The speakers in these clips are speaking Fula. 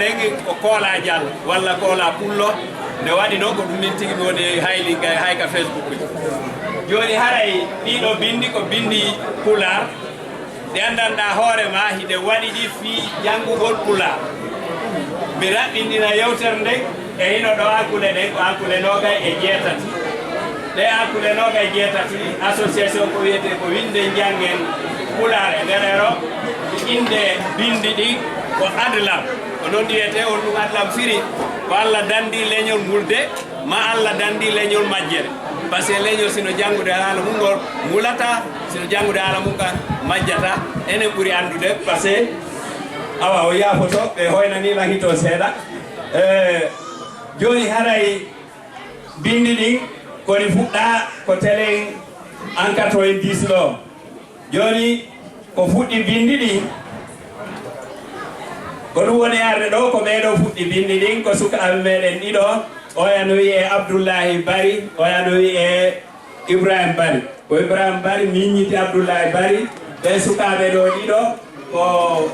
ndege ko kola jall walla kola pullo ne wadi non ko dum min tigi woni hayli hayka Facebook joni haray ɗiɗo bindi ko bindi pular ɗe andanɗa hoore ma hiɗe waɗi ɗi fi janngugol pular mi raɓɓindina yewtere nde e hino ɗo hakkule ɗen ko hakkule nogay e jeetati ɗe hakkule nogay jeetati association ko wiyete ko winde janggen pular e nderero inde bindi ɗi ko adlam ko noon wiyete on ɗum adlam firi ko Allah dandi leñol mulde ma Allah dandi leñol majjere par ce que leñol sino janngude haala mum ngol mulata sino janngude haala mum ka majjata enen ɓuri andude par ce que awa o yaafoto ɓe hoynanima hito seeɗa joni haray bindi ɗin koni fuɗɗa ko télé en 90 ɗo joni ko fuɗɗi bindi ɗin ko ɗum woni arde ɗo ko ɓeeɗo fuɗɗi bindi ɗin ko sukaɓe meɗen ɗiɗo oyano wiye Abdoullahi Bari oyano wiye Ibrahima Bari ko Ibrahima Bari miññiti Abdoullahi Bari ɓe sukaɓe ɗo ɗiɗo ko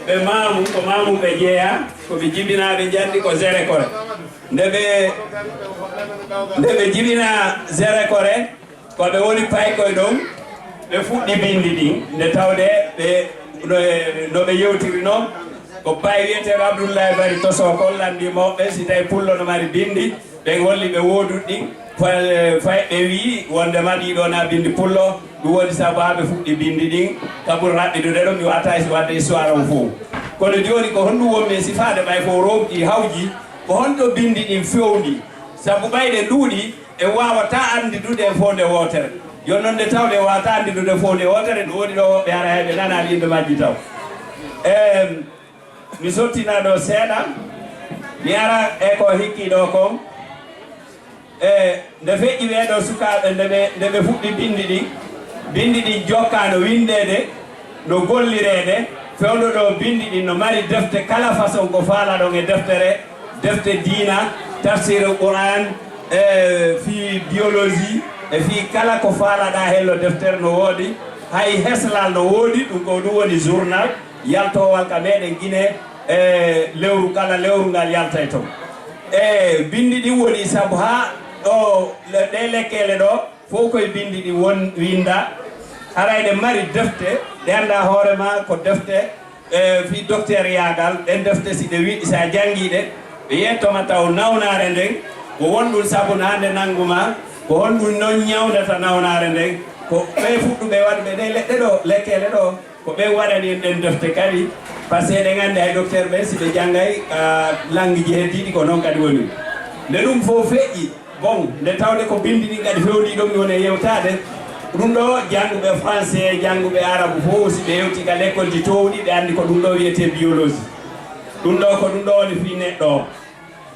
ɓe mamu ko mamu ɓe jeeya ko ɓe jibinaɓe jandi ko Zere Kore nde ɓe jibina Zere Kore ko ɓe woni paykoye ɗon ɓe fuɗɗi bindi ɗin nde tawde ɓe no ɓe yewtiri noon ko pay wiyeteɗo Abdoullahi Bari toso kollandi mawɓe si tawi pullo no mari bindi ɓe golli ɓe woduɗ ɗin fay ɓe wi wonde maɗiɗo na bindi pullo ɗum woni saabu ha ɓe fuɗɗi bindi ɗin kabur raɓɓidude ɗo mi watta si wadde histoire on fof kono joni ko honɗum wonmi sifade ɓay fo romɗi hawji ko honɗo bindi ɗin fewndi saabu ɓayɗe ɗuuɗi e wawata andidude e fonde wotere yon noon nde tawde wawata andidude fonde wotere ɗum woni ɗo woɓɓe ara heɓe nanali inde majji taw mi sottina ɗo seeɗa mi ara e ko hikki ɗo kon nde feƴƴi ɓeɗo sukaɓe nde ɓe fuɗɗi bindi ɗi jokka no windede no gollirede fewdo ɗo bindi ɗi no mari defte kala façon ko faala ɗon e defte diina tafsir Qur'an fi biologie e fi kala ko faalaɗa hello deftere no woodi hay heslal no woodi ɗum ko ɗum woni journal yaltowal ka meɗen Guinée lewru kala lewru ngal yaltay toon bindi ɗi woni saabu ha ɗo ɗe lekkele ɗo fof koye bindi ɗi won winda harayɗe mari defte ɗe anda hoorema ko defte fi docteur yagal ɗen defte si ɗe wiɗi sa jangguiɗe ɓe yettoma taw nawnare nden ko wonɗum saabu nande nangguma ko honɗum noon ñawdata nawnare nden ko ɓe fuɗɗuɓe waɗɓe ɗe leɗɗe ɗo lekkele ɗo ko ɓe waɗani en ɗen defte kadi par ce que ɗe gandi hay docteur ɓe si ɓe janggay langue ji heddiɗi ko noon kadi woni nde ɗum fof feƴƴi bon nde tawde ko bindi ɗin kadi fewni ɗon mi woni e yewtade ɗum ɗo jangguɓe français jangguɓe arabe fof si ɓe yewti ka l'école ji towɗi ɓe andi ko ɗum ɗo wiyete biologie ɗum ɗo ko ɗum ɗo woni fi neɗɗo o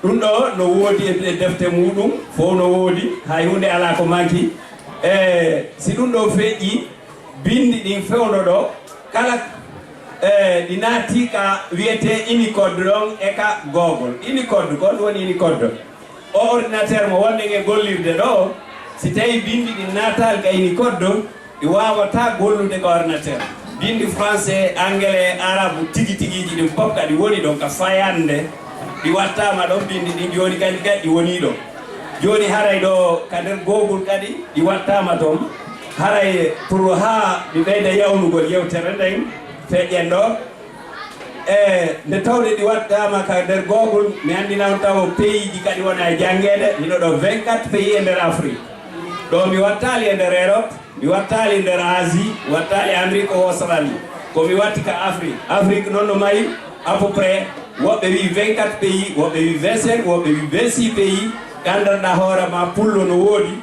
ɗum ɗo no woodi e defte muɗum fof no woodi hay hunde ala ko manki si ɗum ɗo feƴƴi bindi ɗin fewno ɗo kala ɗi naati ka wiyete Unicode ɗon e ka Google Unicode ko ɗum woni Unicode o ordinateur mo wonde e gollirde ɗo si tawi bindi ɗi natal ka Unicode ɗi wawata gollude ka ordinateur bindi français anglais arabe tigi tigiji ɗin pop kadi woni ɗon ka fayande ɗi wattama ɗon bindi ɗin joni kadi ɗi woni ɗo joni haray ɗo ka nder Google kadi ɗi wattama toon haray pour ha ɗi ɓeyda yawnugol yewtere nden feƴƴen ɗo nde tawde ɗi wattama ka nder Google mi andina on taw pays ji kadi wona e janggede hino ɗo 24 pays e nder Afrique ɗo mi wattali e nder Europe mi wattali e nder Asie mi wattali Amérique o Australie ko mi watti ka Afrique noon no mayi à peu près woɓɓe wi 24 pays woɓɓe wi 25 woɓɓe wi 26 pays gandanɗa hoorema pullo no woodi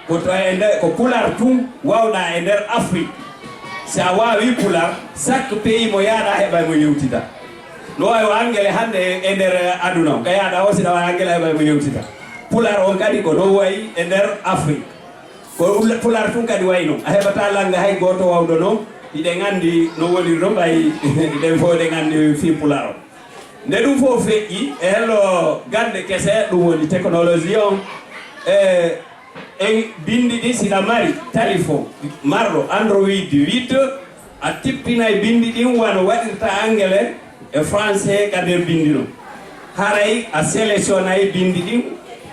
ko to e nder ko pular tum wawɗa e nder Afrique sa wawi pular chaque pays mo yaaɗa heɓay mo yewtita no wawi anglais hande e nder aduna o ka yaaɗa o siɗa wawi anglais heɓay mo yewtita pular on kadi ko no wayi e nder Afrique ko pular tum kadi wayno a heɓata langue hay goto wawɗo noon iɗe gandi no woni ɗo ɓay ɗen fof ɗe gandi fi pular o nde ɗum fof feƴƴi e hello gande kese ɗum woni technologie on en bindi ɗi sina mari téléphone marɗo Android 8 a tippina e bindi ɗin wano waɗirta anglais e français ka nder bindi ɗon haray a sélection ay bindi ɗin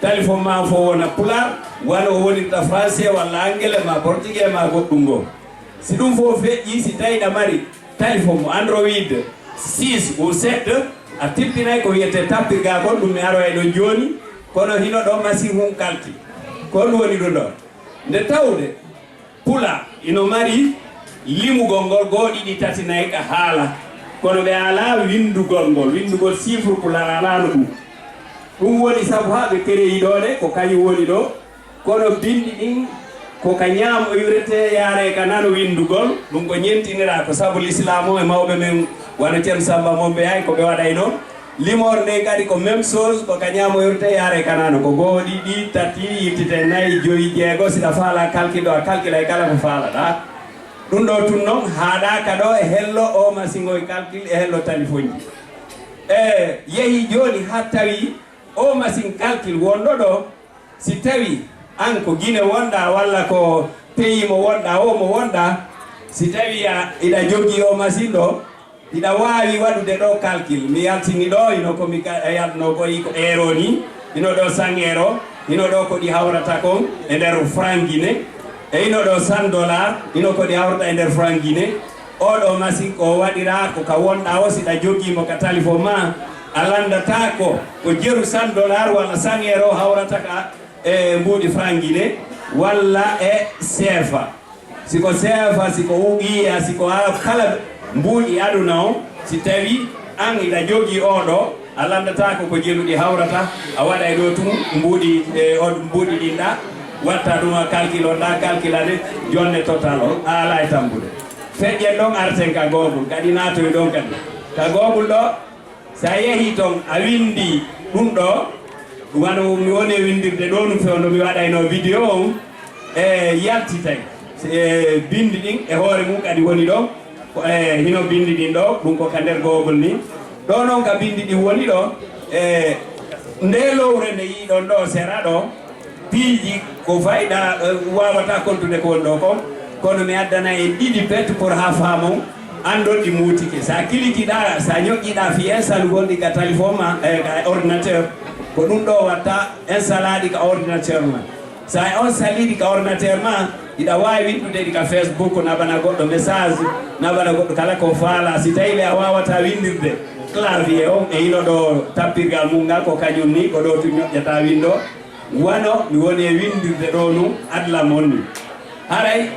téléphone ma fo wona pular walla o wonirta français walla anglais ma portugais ma goɗɗum go si ɗum fo feƴƴi si tawi ɗa mari téléphone mo android 6 ou 7 a tippinay ko wiyete tappirga kon ɗum mi aro e ɗo joni kono hino ɗo machine hum kalti ko ɗum woni ɗum ɗo nde tawde pula ino mari limugol ngol gooɗiɗi tati nayi ka haala kono ɓe ala windugol chiffre pula alano ɗum woni sabu ha ɓe créyi ɗo de ko kañum woni ɗo kono bindi ɗin ko ka ñaamo yurete yaare ka nano windugol ɗum ko ñentinira ko sabu l'islam o e mawɓe men wano ceerno Samba momɓe hay ko ɓe waɗay noon limor nde kadi ko même chose ko ka ñaamo yurete yaare ka nano ko goo ɗiɗi tati yittite nayyi joyi jeego siɗa faala calcule ɗo a calcule ay kala ko faalaɗa ɗum ɗo tun noon haaɗaka ɗo e hello o machine o e calcule e hello téléphone ji yeehi joni ha tawi o machine calcule wonɗo ɗo si tawi an ko Guinée wonɗa walla ko pays mo wonɗa o mo wonɗa si tawi iɗa jogui o machine ɗo iɗa wawi waɗude ɗo calcule mi yaltini ɗo ino komi yaltno koyi ko euro ni ino ɗo 100 euro ino ɗo ko ɗi hawrata kon e nder franc Guinée e ino ɗo 100 dollars ino ko ɗi hawrata e nder franc Guinée oɗo machine ko waɗira ko ka wonɗa o siɗa joguimo ka téléphone ma a landata ko jeru 100 dollars walla 100 euro hawrata ka e mbuɗi franc Guinée walla e CFA siko CFA siko uqiya siko kala mbuɗi aduna o si tawi an iɗa jogui oɗo a landata ko jeruɗi hawrata a waɗa e ɗo tum mbuɗi mbuɗi ɗinɗa watta ɗum a calcule on ɗa calculade jonne total o a ala e tambude feƴƴen ɗon arten ka Google kadi natoy ɗon kadi ka Google ɗo sa yeehi toon a windi ɗum ɗo wano mi woni e windirde ɗo ɗum fewno mi waɗayno vidéo on e yaltitay bindi ɗin e hoore mum kadi woni ɗo hino bindi ɗin ɗo ɗum ko ka nder Google ni ɗo noon ka bindi ɗin woni ɗo nde lowre nde yiɗon ɗo sera ɗo piiji ko fayɗa wawata kontude ko woni ɗo kon kono mi addana en ɗiɗi pet pour ha faamon andon ɗi muutike sa kilikiɗa sa ñoƴƴiɗa fi installe gonɗi ka téléphone ma ka ordinateur ko ɗum ɗo watta installaɗi ka ordinateur ma sa on saliɗi ka ordinateur ma iɗa wawi windude ɗi ka Facebook nabana goɗɗo message nabana goɗɗo kala ko faala si tawi le a wawata windirde clavier on e ino ɗo tappirgal mum ngal ko kañum ni ko ɗo tu ñoƴƴata windo wano mi woni e windirde ɗo nu adla mon ni haray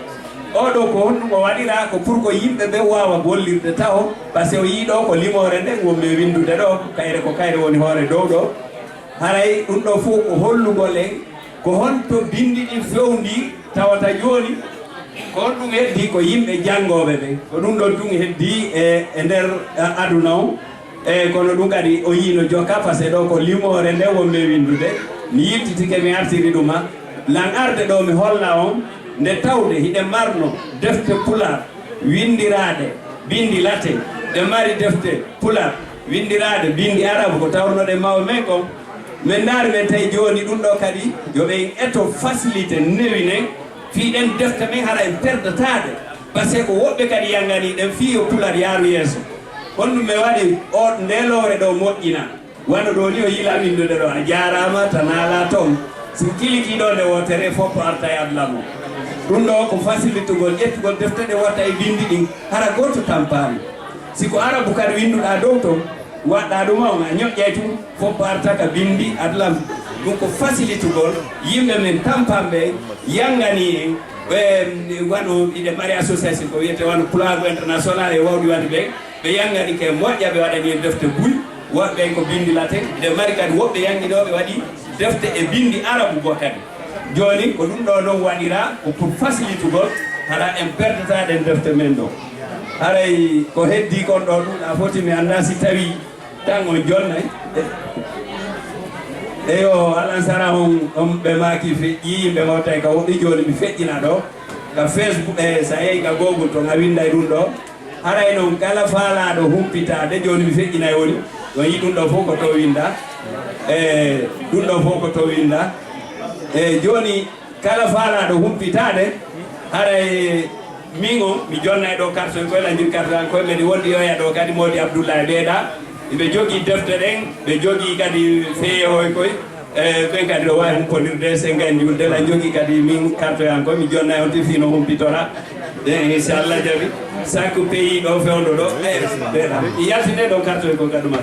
oɗo ko honɗum o waɗira ko pour ko yimɓe ɓe wawa gollirde taw par ce que o yiiɗo ko limore nde wonmi e windude ɗo kayre ko kayre woni hoore dow ɗo haray ɗum ɗo fof ko hollugol en ko honto bindi ɗi fewndi tawata joni ko honɗum heddi ko yimɓe janggoɓe ɓe ko ɗum ɗon tun heddi e nder aduna o kono ɗum kadi o yiino jokka par ce que ɗo ko limore nde wonmi e windude mi yiltitike mi artiri ɗuma lan arde ɗo mi holla on nde tawde hiɗe marno defte pular windiraɗe bindi latin ɗe mari defte pular windiraɗe bindi arabe ko tawnoɗe mawɓe men kon min daari men tawi joni ɗum ɗo kadi yoɓe eto facilité newine fiɗen defte men haɗa en perdataɗe par ce que ko woɓɓe kadi yangani ɗen fi yo pular yaaru yeeso honɗum ɓe waɗi o ndelore ɗo moƴƴina wano ɗo ni o yiila windude ɗo a jarama tan ala toon si kilikiɗo nde wotere fof arta e adlamo ɗum ɗo ko facilitugol ƴettugol defte ɗe watta e bindi ɗin hara goto tampani siko arabu kadi winduɗa dow to waɗɗa ɗum on a ñoƴƴay tum fof arta ka bindi adlam ɗum ko facilitugol yimɓe men tampamɓe yangani en ɓe waɗo iɗe mari association ko wiyete wano pulago international e wawɗi wadde ɓe yangani ke moƴƴa ɓe waɗani en defte buy woɓɓe ko bindi latin ɓe mari kadi woɓɓe yangiɗo ɓe waɗi defte e bindi arabu go kadi joni ko ɗum ɗo noon waɗira ko pour facilitugol haɗa en perdataɗen defte men ɗo haray ko heddi kon ɗo ɗum a foti mi anda si tawi tan on jonnay eyo alansara on ɓe maki feƴƴi yimɓe mawtay ka woɗɗi joni mi feƴƴina ɗo ka Facebook sa yeehi ka Google to a winday ɗum ɗo haray noon kala faalaɗo humpitade joni mi feƴƴinay woni ɗon yi ɗum ɗo fof ko to winda ɗum ɗo fof ko to winda joni kala faalaɗo humpitade haray min o mi jonnay ɗo carte koye lañir carte an koye mbeɗe wondi yoya ɗo kadi modi Abdoulaye Ɓeeɗa ɓe jogii defte ɗen ɓe jogii kadi feehoy koy ɓen kadi ɗo wawi humponirde se gandi wuldela jogii kadi min carte yan koy mi jonna on ti fino humpitora inchallah jaɓi chaque pays ɗo fewdo ɗo ɓeɗa yaltine ɗo carte ko kaduma ɗo